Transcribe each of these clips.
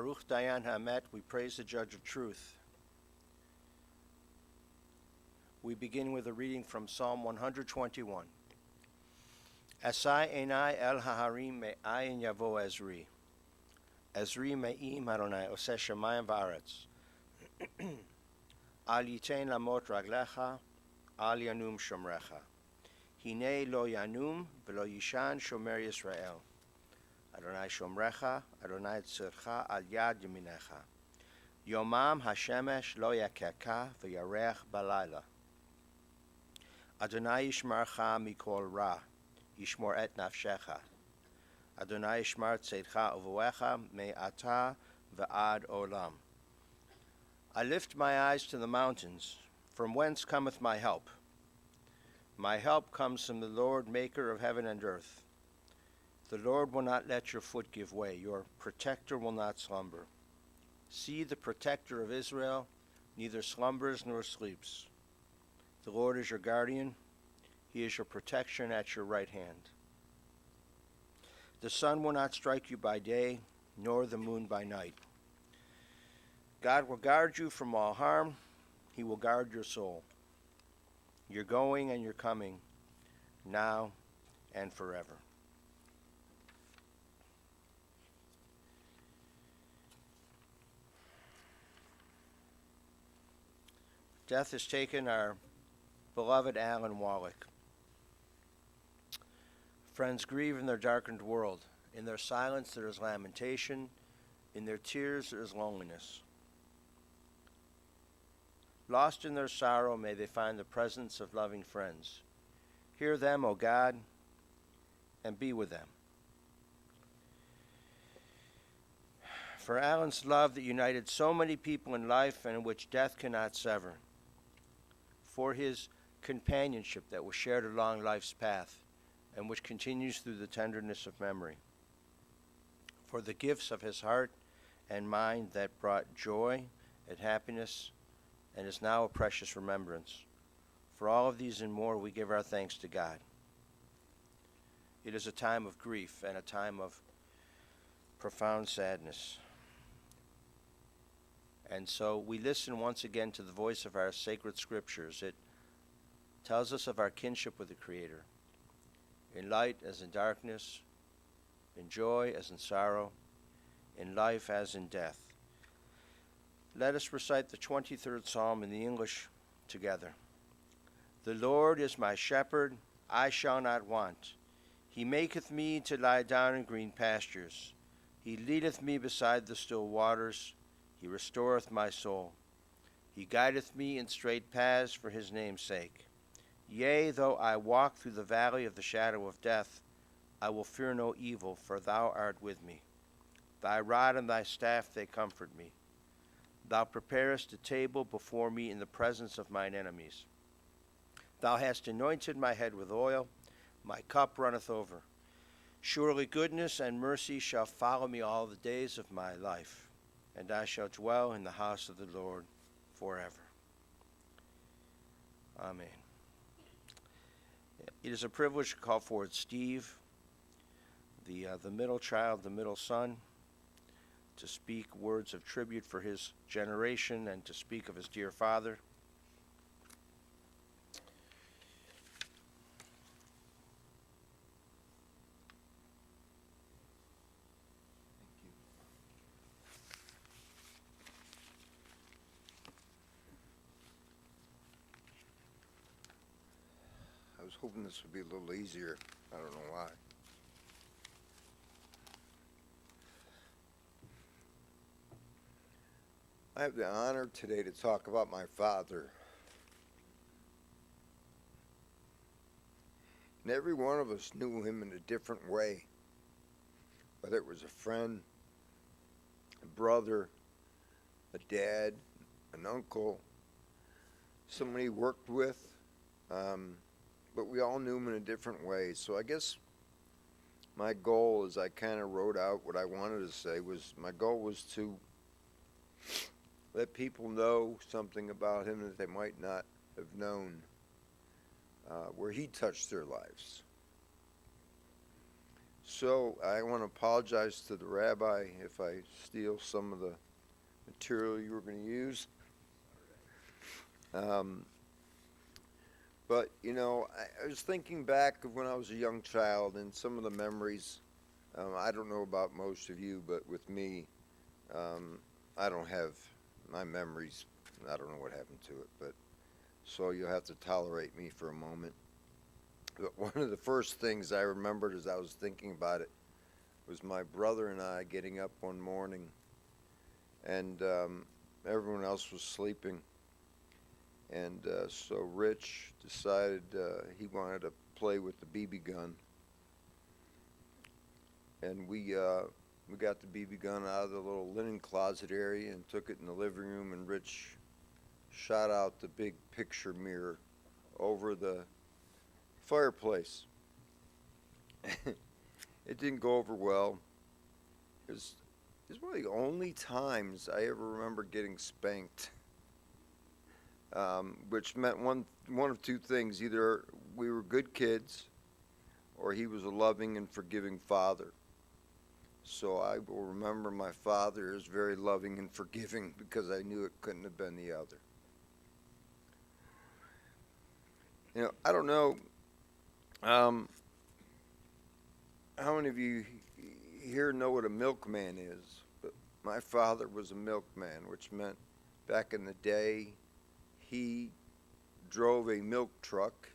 Baruch Dayan Hamet, we praise the Judge of Truth. We begin with a reading from Psalm 121. Asai enai el haharim me'ayin yavo Ezri. Ezri me'im Adonai oseh shamayim va'aretz. Al yitain lamot raglecha, al yanum shomrecha. Hine lo yanum v'lo yishan shomer Yisrael. Adonai shomrecha, Adonai tzircha al yad yaminecha. Yomam hashemesh lo yakeka v'yareach balayla. Adonai yishmarcha mikol ra, yishmor et nafshecha. Adonai yishmar tzedcha uvuecha me'ata v'ad olam. I lift my eyes to the mountains, from whence cometh my help? My help comes from the Lord, maker of heaven and earth. The Lord will not let your foot give way, your protector will not slumber. See, the protector of Israel neither slumbers nor sleeps. The Lord is your guardian, he is your protection at your right hand. The sun will not strike you by day, nor the moon by night. God will guard you from all harm, he will guard your soul. Your going and your coming, now and forever. Death has taken our beloved Alan Wallack. Friends grieve in their darkened world. In their silence there is lamentation. In their tears there is loneliness. Lost in their sorrow, may they find the presence of loving friends. Hear them, O God, and be with them. For Alan's love that united so many people in life and in which death cannot sever. For his companionship that was shared along life's path and which continues through the tenderness of memory. For the gifts of his heart and mind that brought joy and happiness and is now a precious remembrance. For all of these and more, we give our thanks to God. It is a time of grief and a time of profound sadness. And so we listen once again to the voice of our sacred scriptures. It tells us of our kinship with the Creator. In light as in darkness, in joy as in sorrow, in life as in death. Let us recite the 23rd Psalm in the English together. The Lord is my shepherd, I shall not want. He maketh me to lie down in green pastures. He leadeth me beside the still waters. He restoreth my soul. He guideth me in straight paths for his name's sake. Yea, though I walk through the valley of the shadow of death, I will fear no evil, for thou art with me. Thy rod and thy staff, they comfort me. Thou preparest a table before me in the presence of mine enemies. Thou hast anointed my head with oil, my cup runneth over. Surely goodness and mercy shall follow me all the days of my life, and I shall dwell in the house of the Lord forever. Amen. It is a privilege to call forward Steve, the middle child, the middle son, to speak words of tribute for his generation and to speak of his dear father. I was hoping this would be a little easier. I don't know why. I have the honor today to talk about my father. And every one of us knew him in a different way. Whether it was a friend, a brother, a dad, an uncle, somebody he worked with. But we all knew him in a different way. So I guess my goal, as I kind of wrote out what I wanted to say, was my goal was to let people know something about him that they might not have known, where he touched their lives. So I want to apologize to the rabbi if I steal some of the material you were going to use. But, you know, I was thinking back of when I was a young child and some of the memories. I don't know about most of you, but with me, I don't have my memories. I don't know what happened to it, but so you'll have to tolerate me for a moment. But one of the first things I remembered as I was thinking about it was my brother and I getting up one morning, and everyone else was sleeping. And so Rich decided he wanted to play with the BB gun. And we got the BB gun out of the little linen closet area and took it in the living room, and Rich shot out the big picture mirror over the fireplace. It didn't go over well. It's one of the only times I ever remember getting spanked. Which meant one of two things. Either we were good kids or he was a loving and forgiving father. So I will remember my father as very loving and forgiving because I knew it couldn't have been the other. You know, I don't know how many of you here know what a milkman is, but my father was a milkman, which meant back in the day he drove a milk truck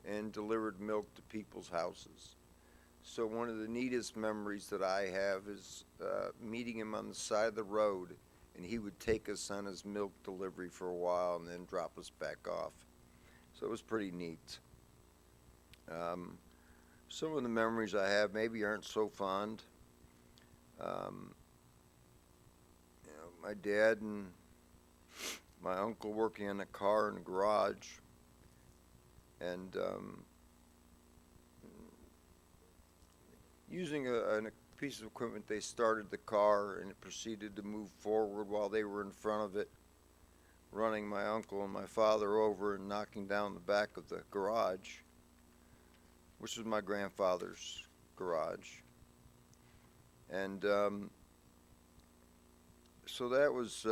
and delivered milk to people's houses. So one of the neatest memories that I have is meeting him on the side of the road, and he would take us on his milk delivery for a while and then drop us back off. So it was pretty neat. Some of the memories I have maybe aren't so fond. You know, my dad and my uncle working on a car in a garage, and using a piece of equipment, they started the car and it proceeded to move forward while they were in front of it, running my uncle and my father over and knocking down the back of the garage, which was my grandfather's garage. And so that was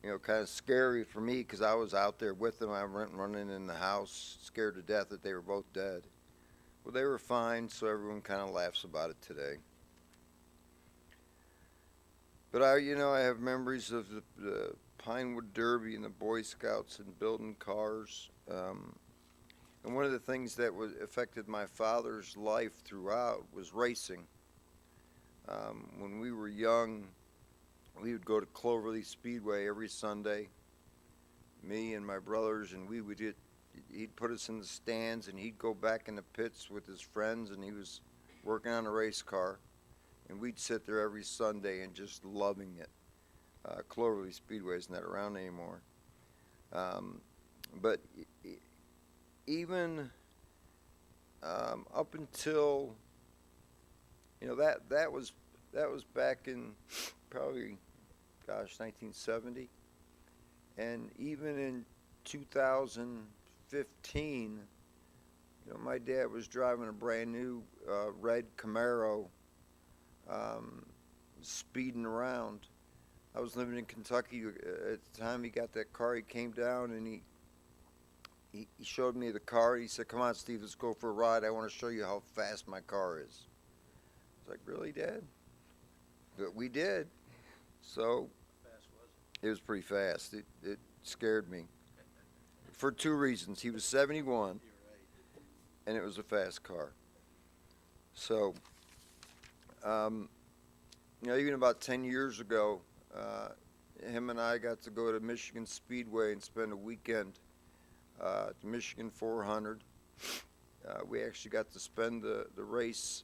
you know, kind of scary for me because I was out there with them. I went running in the house, scared to death that they were both dead. Well, they were fine, so everyone kind of laughs about it today. But I have memories of the Pinewood Derby and the Boy Scouts and building cars. And one of the things that affected my father's life throughout was racing. When we were young, we would go to Cloverleaf Speedway every Sunday, me and my brothers, and he'd put us in the stands, and he'd go back in the pits with his friends, and he was working on a race car, and we'd sit there every Sunday and just loving it. Cloverleaf Speedway is not around anymore. But even up until, you know, that was back in probably, 1970, and even in 2015, you know, my dad was driving a brand new red Camaro, speeding around. I was living in Kentucky at the time he got that car. He came down and he showed me the car. He said, "Come on, Steve, let's go for a ride. I want to show you how fast my car is." I was like, "Really, Dad?" But we did. So How fast was it was pretty fast. It scared me for two reasons. He was 71, You're right. and it was a fast car. So, you know, even about 10 years ago, him and I got to go to Michigan Speedway and spend a weekend at the Michigan 400. We actually got to spend the race,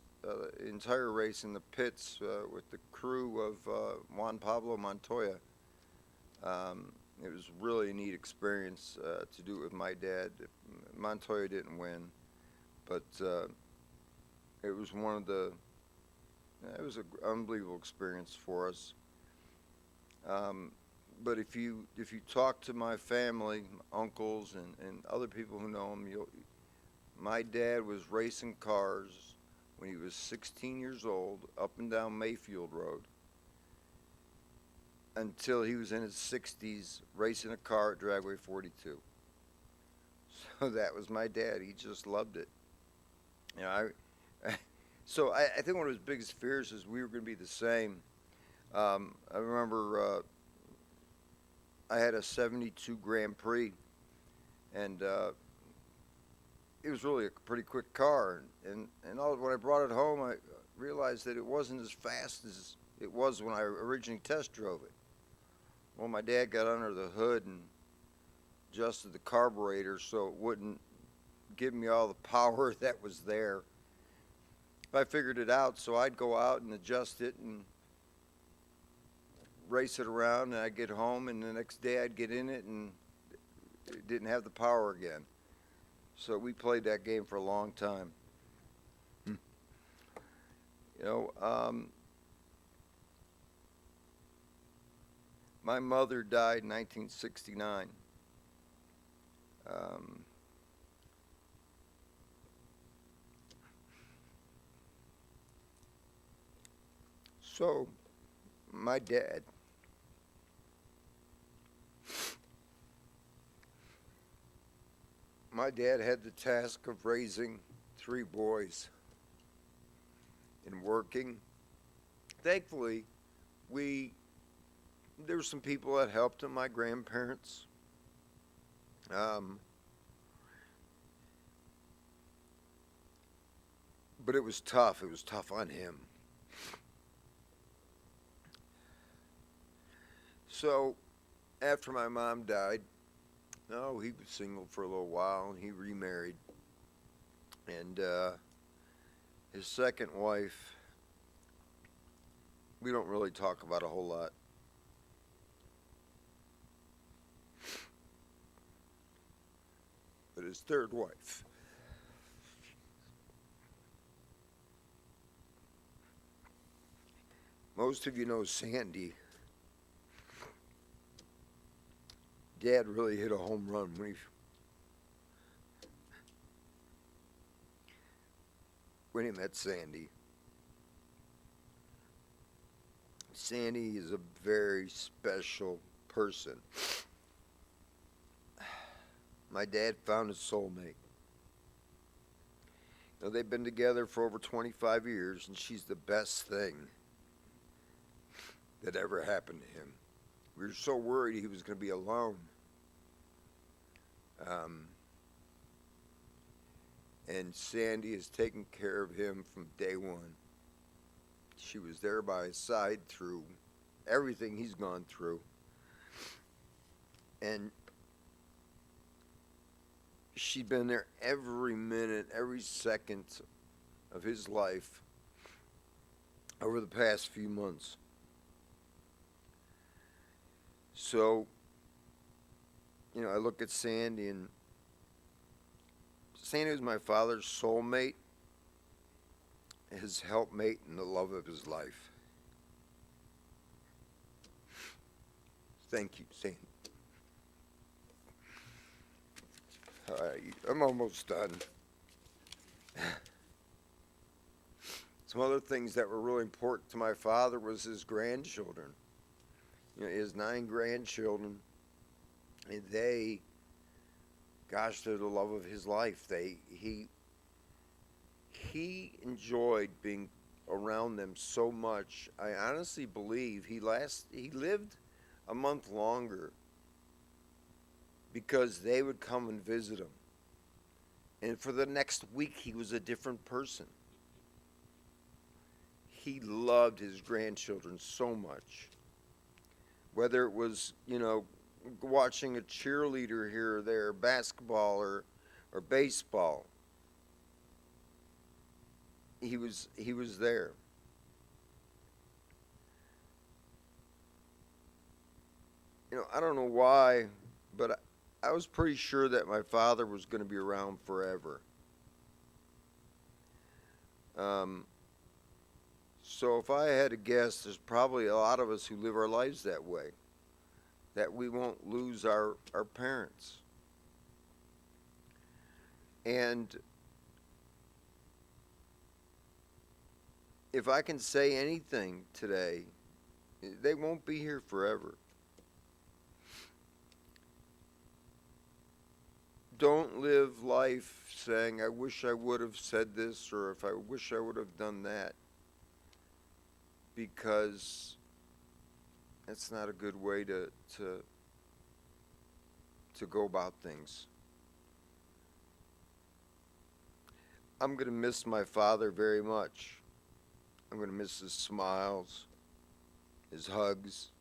entire race in the pits with the crew of Juan Pablo Montoya. It was really a neat experience to do it with my dad. Montoya didn't win, but it was it was an unbelievable experience for us. But if you talk to my family, uncles, and other people who know him, my dad was racing cars when he was 16 years old, up and down Mayfield Road, until he was in his 60s, racing a car at Dragway 42. So that was my dad. He just loved it. You know, so I think one of his biggest fears is we were going to be the same. I remember I had a 72 Grand Prix, and it was really a pretty quick car. And when I brought it home, I realized that it wasn't as fast as it was when I originally test drove it. Well, my dad got under the hood and adjusted the carburetor so it wouldn't give me all the power that was there. I figured it out, so I'd go out and adjust it and race it around, and I'd get home, and the next day I'd get in it, and it didn't have the power again. So we played that game for a long time. You know, my mother died in 1969. So, my dad had the task of raising 3 boys and working. Thankfully, there were some people that helped him, my grandparents. But it was tough. It was tough on him. So, after my mom died, he was single for a little while, and he remarried. And his second wife, we don't really talk about a whole lot. But his third wife, most of you know Sandy. Dad really hit a home run when he met Sandy. Sandy is a very special person. My dad found his soulmate. You know, they've been together for over 25 years, and she's the best thing that ever happened to him. We were so worried he was going to be alone. And Sandy has taken care of him from day one. She was there by his side through everything he's gone through. And she'd been there every minute, every second of his life over the past few months. So, you know, I look at Sandy, and Sandy was my father's soulmate, his helpmate, and the love of his life. Thank you, Sandy. I'm almost done. Some other things that were really important to my father was his grandchildren. You know, he has 9 grandchildren, and they're the love of his life. He enjoyed being around them so much. I honestly believe he lived a month longer because they would come and visit him. And for the next week, he was a different person. He loved his grandchildren so much. Whether it was, you know, watching a cheerleader here or there, basketball or baseball, he was there. You know, I don't know why, but I was pretty sure that my father was going to be around forever. So if I had to guess, there's probably a lot of us who live our lives that way, that we won't lose our parents. And if I can say anything today, they won't be here forever. Don't live life saying, I wish I would have said this, or if I wish I would have done that, because that's not a good way to go about things. I'm going to miss my father very much. I'm going to miss his smiles, his hugs,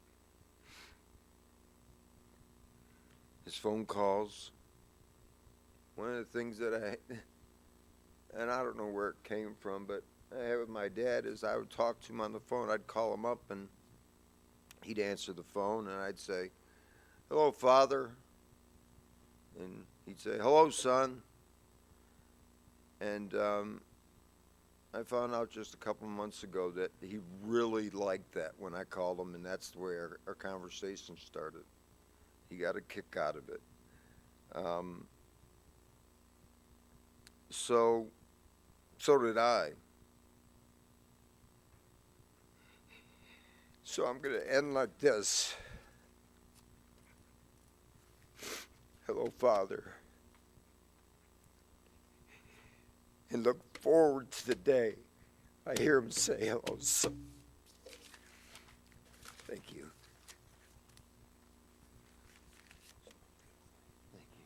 his phone calls. One of the things that and I don't know where it came from, but I had with my dad is I would talk to him on the phone. I'd call him up and he'd answer the phone and I'd say, hello, Father. And he'd say, hello, son. And I found out just a couple of months ago that he really liked that when I called him, and that's the way our conversation started. He got a kick out of it. So did I. So I'm going to end like this. Hello, Father. And look forward to the day I hear him say hello, son. Thank you. Thank you.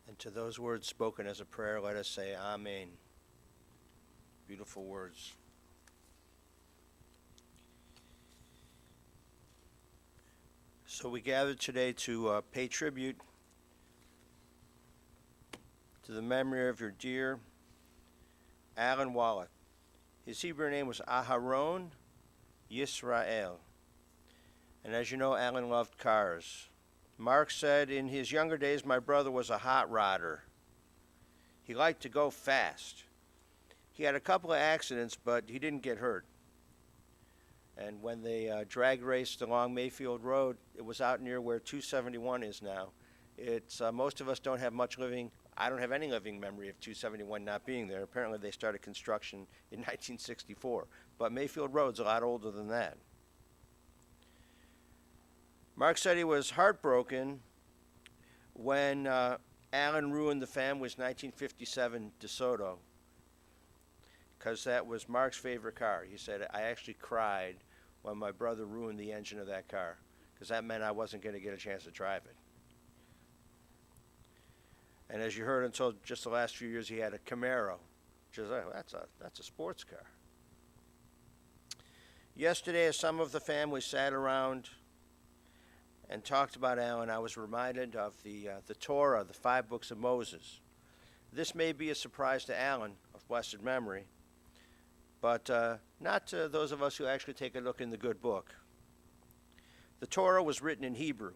And to those words spoken as a prayer, let us say Amen. Beautiful words. So we gathered today to pay tribute to the memory of your dear Alan Wallack. His Hebrew name was Aharon Yisrael. And as you know, Alan loved cars. Mark said, in his younger days, my brother was a hot rodder. He liked to go fast. He had a couple of accidents, but he didn't get hurt. And when they drag raced along Mayfield Road, it was out near where 271 is now. It's most of us don't have much living. I don't have any living memory of 271 not being there. Apparently they started construction in 1964. But Mayfield Road's a lot older than that. Mark said he was heartbroken when Alan ruined the family's 1957 DeSoto, because that was Mark's favorite car. He said, I actually cried when my brother ruined the engine of that car, because that meant I wasn't going to get a chance to drive it. And as you heard, until just the last few years, he had a Camaro, which is, that's a sports car. Yesterday, as some of the family sat around and talked about Alan, I was reminded of the Torah, the 5 books of Moses. This may be a surprise to Alan, of blessed memory, but not to those of us who actually take a look in the good book. The Torah was written in Hebrew,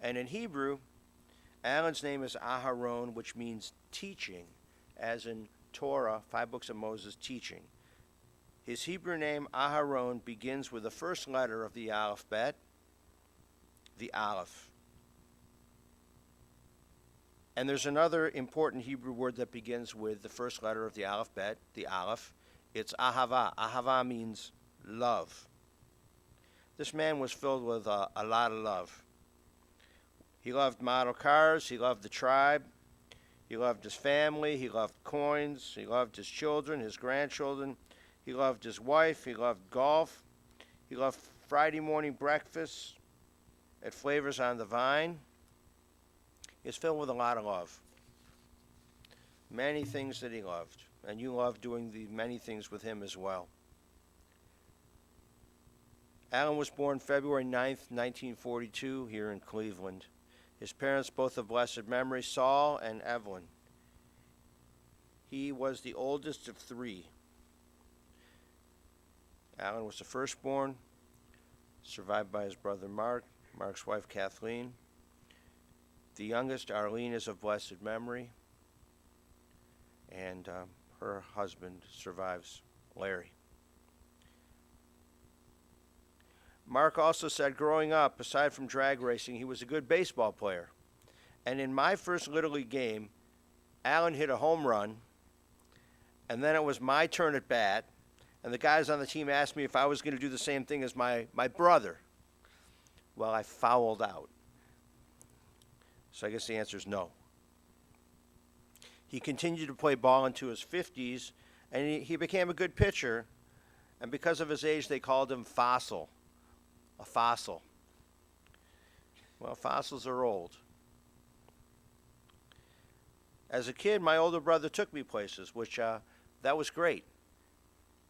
and in Hebrew, Alan's name is Aharon, which means teaching, as in Torah, 5 books of Moses, teaching. His Hebrew name, Aharon, begins with the first letter of the alphabet, the Aleph. And there's another important Hebrew word that begins with the first letter of the alphabet, the Aleph. It's Ahava. Ahava means love. This man was filled with a lot of love. He loved model cars. He loved the tribe. He loved his family. He loved coins. He loved his children, his grandchildren. He loved his wife. He loved golf. He loved Friday morning breakfast at Flavors on the Vine. He's filled with a lot of love. Many things that he loved. And you love doing the many things with him as well. Alan was born February 9th, 1942, here in Cleveland. His parents, both of blessed memory, Saul and Evelyn. He was the oldest of 3. Alan was the firstborn, survived by his brother Mark, Mark's wife Kathleen. The youngest, Arlene, is of blessed memory, and her husband survives, Larry. Mark also said growing up, aside from drag racing, he was a good baseball player. And in my first Little League game, Alan hit a home run, and then it was my turn at bat, and the guys on the team asked me if I was going to do the same thing as my brother. Well, I fouled out. So I guess the answer is no. He continued to play ball into his 50s, and he became a good pitcher, and because of his age, they called him Fossil, a fossil. Well, fossils are old. As a kid, my older brother took me places, which that was great.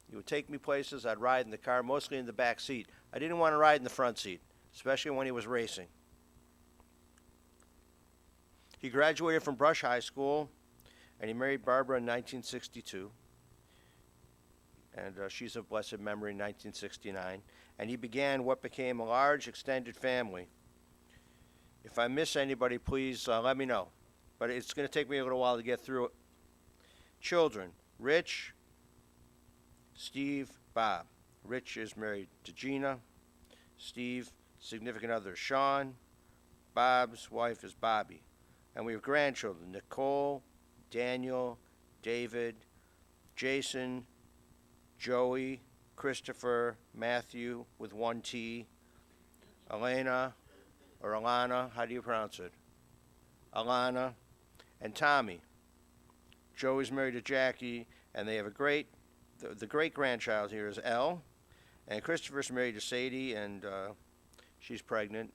He would take me places. I'd ride in the car, mostly in the back seat. I didn't want to ride in the front seat, especially when he was racing. He graduated from Brush High School, and he married Barbara in 1962. And she's of blessed memory in 1969. And he began what became a large extended family. If I miss anybody, please let me know. But it's going to take me a little while to get through it. Children: Rich, Steve, Bob. Rich is married to Gina. Steve, significant other, Sean. Bob's wife is Bobby. And we have grandchildren: Nicole, Daniel, David, Jason, Joey, Christopher, Matthew with one T, Elena, or Alana, how do you pronounce it? Alana, and Tommy. Joey's married to Jackie, and they have the great-grandchild here is Elle, and Christopher's married to Sadie, and she's pregnant,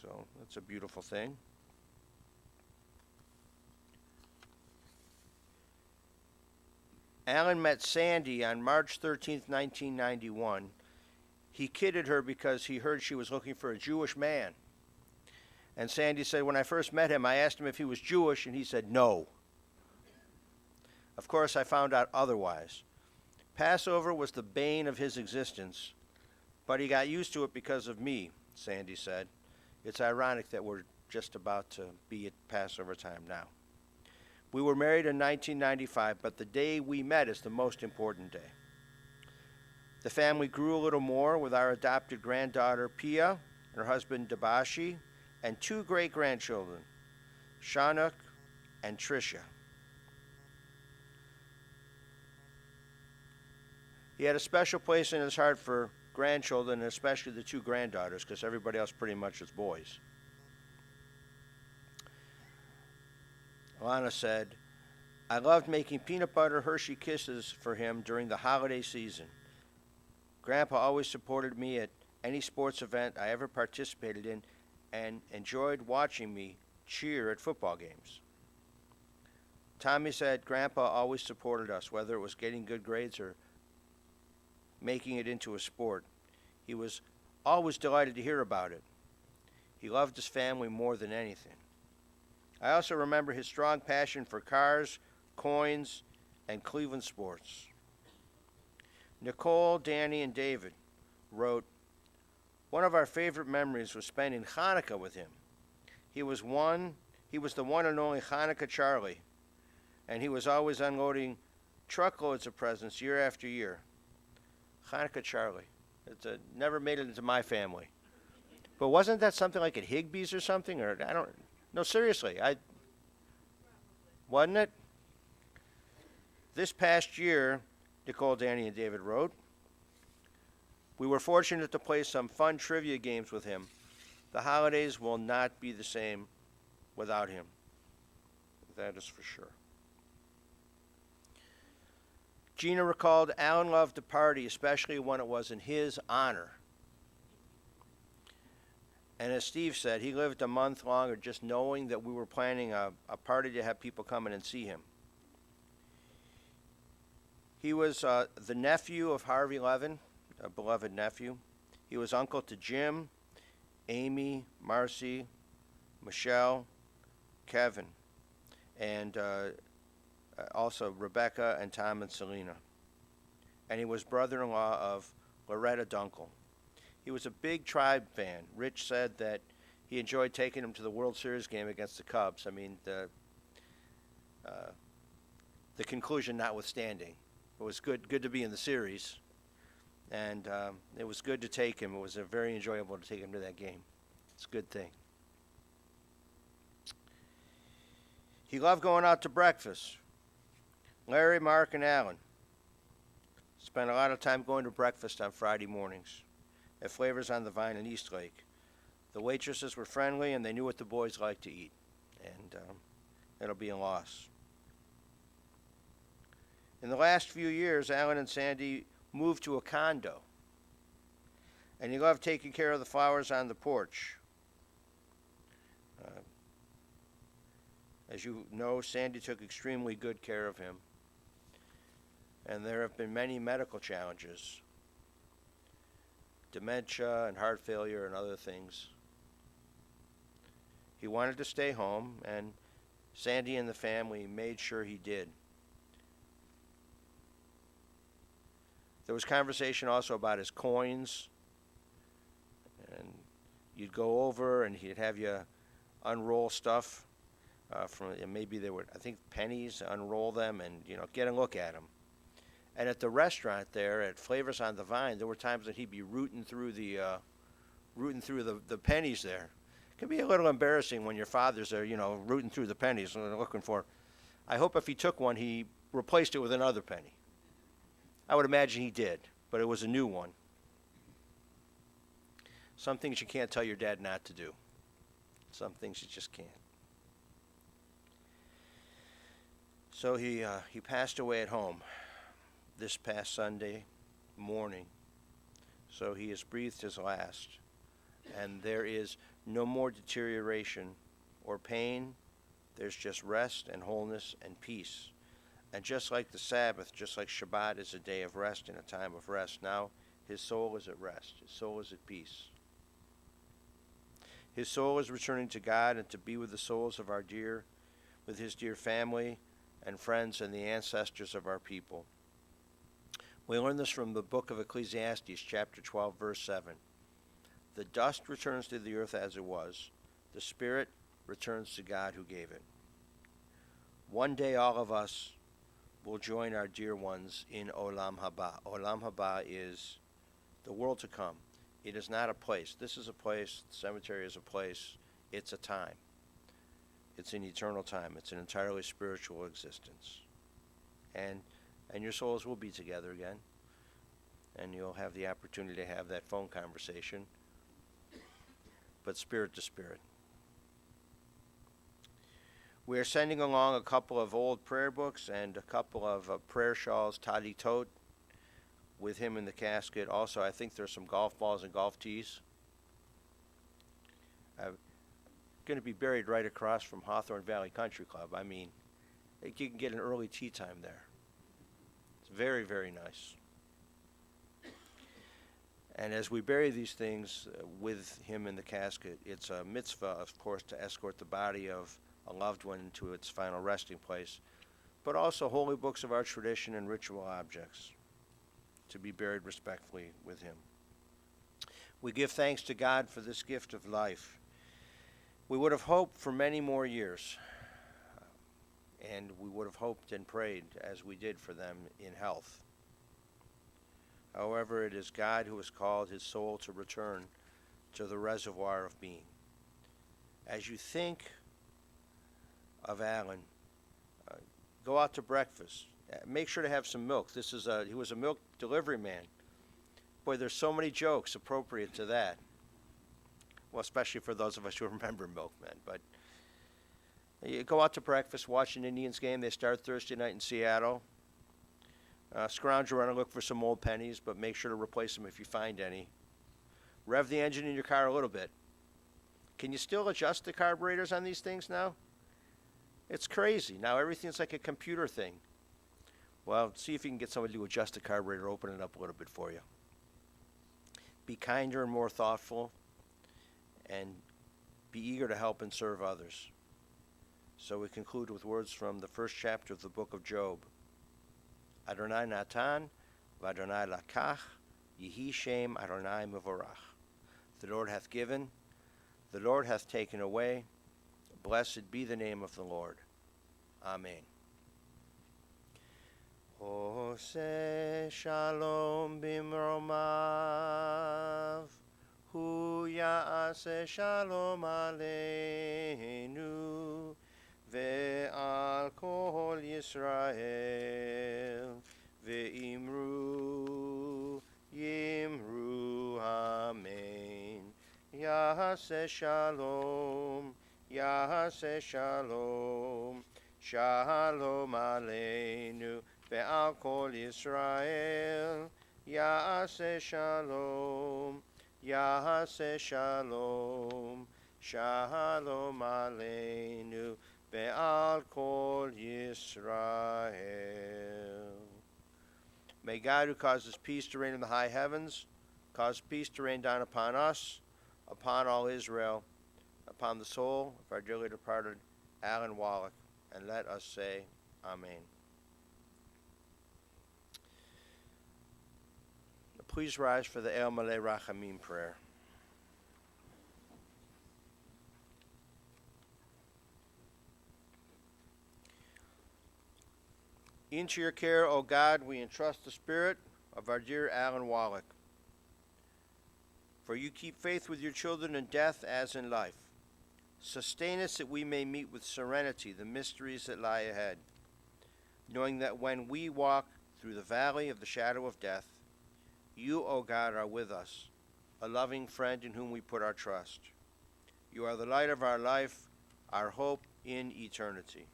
so that's a beautiful thing. Alan met Sandy on March 13th, 1991. He kidded her because he heard she was looking for a Jewish man. And Sandy said, when I first met him, I asked him if he was Jewish, and he said no. Of course, I found out otherwise. Passover was the bane of his existence, but he got used to it because of me, Sandy said. It's ironic that we're just about to be at Passover time now. We were married in 1995, but the day we met is the most important day. The family grew a little more with our adopted granddaughter, Pia, and her husband, Debashi, and two great-grandchildren, Shanuk and Tricia. He had a special place in his heart for grandchildren, and especially the two granddaughters, because everybody else pretty much is boys. Alana said, I loved making peanut butter Hershey Kisses for him during the holiday season. Grandpa always supported me at any sports event I ever participated in and enjoyed watching me cheer at football games. Tommy said Grandpa always supported us, whether it was getting good grades or making it into a sport. He was always delighted to hear about it. He loved his family more than anything. I also remember his strong passion for cars, coins, and Cleveland sports. Nicole, Danny, and David wrote, one of our favorite memories was spending Hanukkah with him. He was the one and only Hanukkah Charlie, and he was always unloading truckloads of presents year after year. Hanukkah Charlie. It's never made it into my family. But wasn't that something like at Higbee's or something? Or I don't. No, seriously. Wasn't it? This past year, Nicole, Danny, and David wrote, we were fortunate to play some fun trivia games with him. The holidays will not be the same without him. That is for sure. Gina recalled Alan loved to party, especially when it was in his honor. And as Steve said, he lived a month longer just knowing that we were planning a party to have people come in and see him. He was the nephew of Harvey Levin, a beloved nephew. He was uncle to Jim, Amy, Marcy, Michelle, Kevin, and also Rebecca and Tom and Selena. And he was brother-in-law of Loretta Dunkel. He was a big Tribe fan. Rich said that he enjoyed taking him to the World Series game against the Cubs. I mean, the conclusion notwithstanding, it was good to be in the series. And it was good to take him. It was very enjoyable to take him to that game. It's a good thing. He loved going out to breakfast. Larry, Mark, and Alan spent a lot of time going to breakfast on Friday mornings at Flavors on the Vine in Eastlake. The waitresses were friendly, and they knew what the boys liked to eat, and it'll be a loss. In the last few years, Alan and Sandy moved to a condo, and he loved taking care of the flowers on the porch. As you know, Sandy took extremely good care of him, and there have been many medical challenges, dementia and heart failure and other things. He wanted to stay home, and Sandy and the family made sure he did. There was conversation also about his coins, and you'd go over and he'd have you unroll stuff and maybe they were, I think, pennies, unroll them and, get a look at them. And at the restaurant there at Flavors on the Vine, there were times that he'd be rooting through the pennies there. It can be a little embarrassing when your father's there, rooting through the pennies and looking for. I hope if he took one, he replaced it with another penny. I would imagine he did, but it was a new one. Some things you can't tell your dad not to do. Some things you just can't. So he passed away at home this past Sunday morning. So he has breathed his last. And there is no more deterioration or pain. There's just rest and wholeness and peace. And just like the Sabbath, just like Shabbat is a day of rest and a time of rest, now his soul is at rest. His soul is at peace. His soul is returning to God and to be with the souls of with his dear family and friends and the ancestors of our people. We learn this from the book of Ecclesiastes, chapter 12, verse 7. The dust returns to the earth as it was. The spirit returns to God who gave it. One day all of us will join our dear ones in Olam Haba. Olam Haba is the world to come. It is not a place. This is a place. The cemetery is a place. It's a time. It's an eternal time. It's an entirely spiritual existence. And your souls will be together again. And you'll have the opportunity to have that phone conversation. But spirit to spirit. We are sending along a couple of old prayer books and a couple of prayer shawls, tadi tot, with him in the casket. Also, I think there's some golf balls and golf tees. Going to be buried right across from Hawthorne Valley Country Club. I mean, you can get an early tea time there. It's very, very nice. And as we bury these things with him in the casket, it's a mitzvah, of course, to escort the body of a loved one to its final resting place, but also holy books of our tradition and ritual objects to be buried respectfully with him. We give thanks to God for this gift of life. We would have hoped for many more years, and we would have hoped and prayed as we did for them in health. However, it is God who has called his soul to return to the reservoir of being. As you think of Alan, go out to breakfast. Make sure to have some milk. He was a milk delivery man. Boy, there's so many jokes appropriate to that. Well, especially for those of us who remember milkmen. But you go out to breakfast, watch an Indians game. They start Thursday night in Seattle. Scrounge around and look for some old pennies, but make sure to replace them if you find any. Rev the engine in your car a little bit. Can you still adjust the carburetors on these things now? It's crazy. Now everything's like a computer thing. Well, see if you can get somebody to adjust the carburetor, open it up a little bit for you. Be kinder and more thoughtful, and be eager to help and serve others. So we conclude with words from the first chapter of the book of Job. Adonai Natan, v'Adonai Lakach, Yehi Shem Adonai Mevorach. The Lord hath given, the Lord hath taken away. Blessed be the name of the Lord. Amen. Ose shalom bimromav, hu ya'ase shalom aleinu, ve'al kol Yisrael, ve'imru yimru amen. Ya'ase shalom, ya'ase shalom, shalom aleinu, ve'al kol Yisrael, ya'ase shalom, ya'ase shalom, shalom aleinu, ve'al kol Yisrael. May God, who causes peace to reign in the high heavens, cause peace to rain down upon us, upon all Israel, upon the soul of our dearly departed Alan Wallack, and let us say, Amen. Please rise for the El Malei Rachamim prayer. Into your care, O God, we entrust the spirit of our dear Alan Wallack. For you keep faith with your children in death as in life. Sustain us that we may meet with serenity the mysteries that lie ahead, knowing that when we walk through the valley of the shadow of death, you, O God, are with us, a loving friend in whom we put our trust. You are the light of our life, our hope in eternity.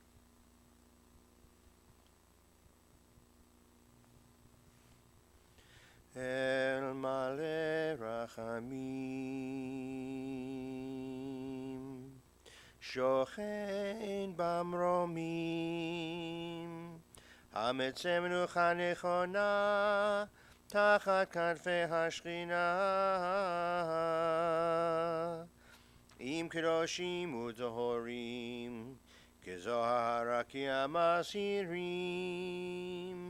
El Malei Rachamim, Shochen Bamromim, Hametzem Menucha Nechona, Tachat Kanfei HaShechina, Im Kedoshim U'Zahorim, Kezohar HaKiyam Asirim,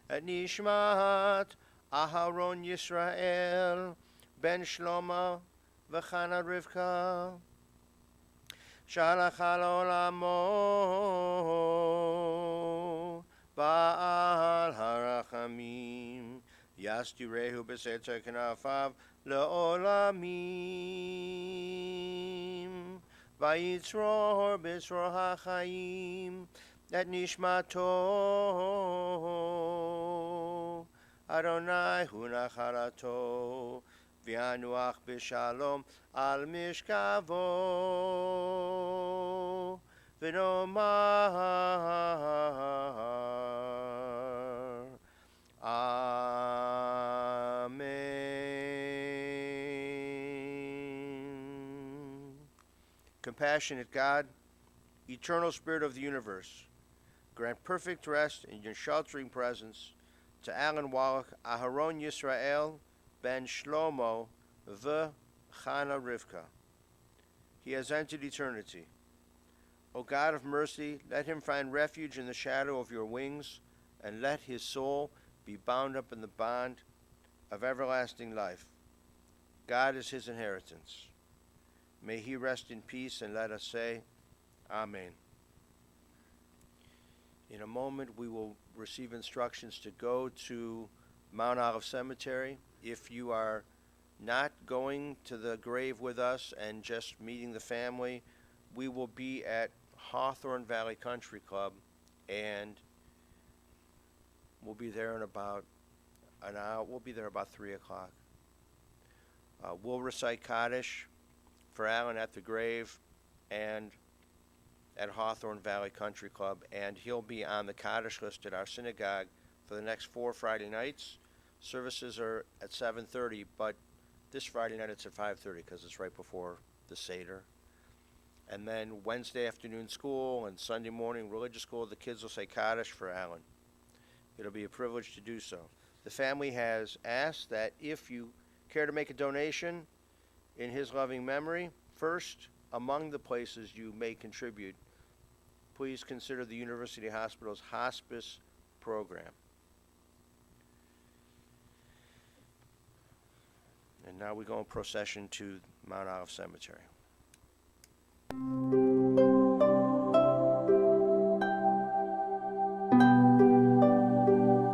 Et Nishmat Aharon Yisrael, Ben Shlomo, V'chana Rivka, Shalach Olamo, Ba'al Harachamim, Yastirehu B'Setzer K'nafav, Le'olamim, Vayitzror B'Tzror HaChaim, Et Nishmato, Adonai hu nachalato, v'yanuach b'shalom al mishkavo, v'nomar Amen. Compassionate God, eternal Spirit of the universe, grant perfect rest in your sheltering presence to Alan Wallack, Aharon Yisrael, Ben Shlomo, V'chana Rivka. He has entered eternity. O God of mercy, let him find refuge in the shadow of your wings, and let his soul be bound up in the bond of everlasting life. God is his inheritance. May he rest in peace, and let us say, Amen. In a moment, we will receive instructions to go to Mount Olive Cemetery. If you are not going to the grave with us and just meeting the family, we will be at Hawthorne Valley Country Club, and we'll be there in about an hour. We'll be there about 3 o'clock. We'll recite Kaddish for Alan at the grave and at Hawthorne Valley Country Club, and he'll be on the Kaddish list at our synagogue for the next 4 Friday nights. Services are at 7:30, but this Friday night it's at 5:30 because it's right before the Seder. And then Wednesday afternoon school and Sunday morning religious school, the kids will say Kaddish for Alan. It'll be a privilege to do so. The family has asked that if you care to make a donation in his loving memory, first, among the places you may contribute, please consider the University Hospital's hospice program. And now we go in procession to Mount Olive Cemetery.